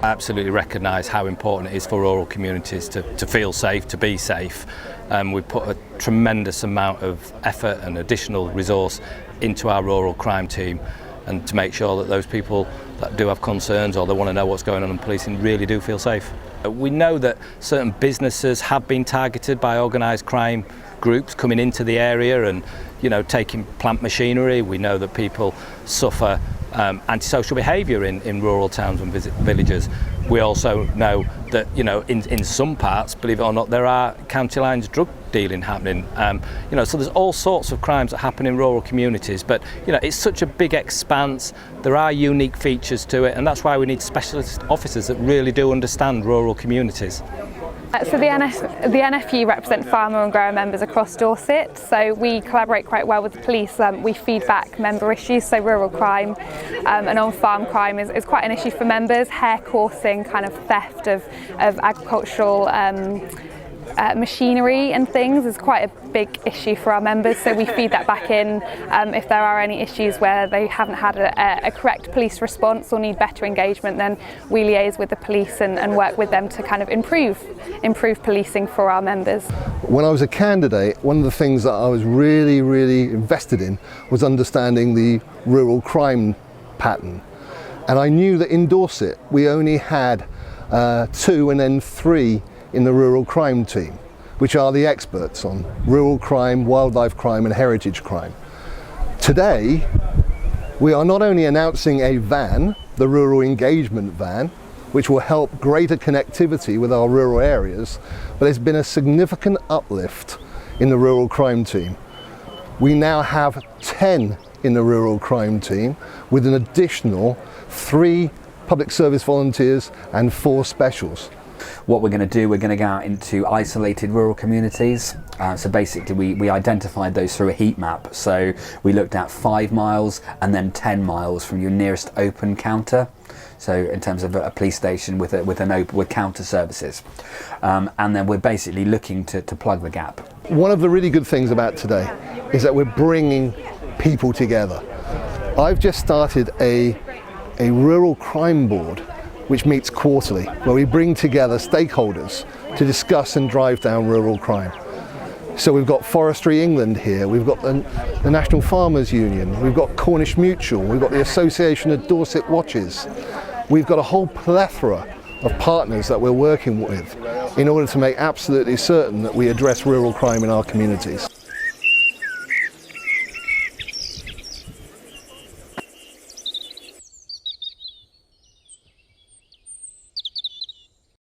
I absolutely recognise how important it is for rural communities to feel safe, to be safe. We put a tremendous amount of effort and additional resource into our rural crime team, and to make sure that those people that do have concerns or they want to know what's going on in policing really do feel safe. We know that certain businesses have been targeted by organised crime groups coming into the area and, you know, taking plant machinery. We know that people suffer antisocial behaviour in rural towns and villages. We also know that, you know, in some parts, believe it or not, there are county lines drug dealing happening. You know, so there's all sorts of crimes that happen in rural communities, but, you know, it's such a big expanse. There are unique features to it, and that's why we need specialist officers that really do understand rural communities. So the NFU represent farmer and grower members across Dorset, so we collaborate quite well with the police. We feed back member issues, so rural crime and on-farm crime is quite an issue for members. Hair coursing, kind of theft of agricultural machinery and things is quite a big issue for our members, so we feed that back in. If there are any issues where they haven't had a correct police response or need better engagement, then we liaise with the police and work with them to kind of improve policing for our members. When I was a candidate, one of the things that I was really invested in was understanding the rural crime pattern, and I knew that in Dorset we only had 2 and then 3 in the rural crime team, which are the experts on rural crime, wildlife crime and heritage crime. Today, we are not only announcing a van, the rural engagement van, which will help greater connectivity with our rural areas, but there's been a significant uplift in the rural crime team. We now have 10 in the rural crime team with an additional 3 public service volunteers and 4 specials. What we're going to do, we're going to go out into isolated rural communities. So basically we identified those through a heat map. So we looked at 5 miles and then 10 miles from your nearest open counter. So in terms of a police station with counter services. And then we're basically looking to plug the gap. One of the really good things about today is that we're bringing people together. I've just started a rural crime board which meets quarterly, where we bring together stakeholders to discuss and drive down rural crime. So we've got Forestry England here, we've got the National Farmers Union, we've got Cornish Mutual, we've got the Association of Dorset Watches. We've got a whole plethora of partners that we're working with in order to make absolutely certain that we address rural crime in our communities.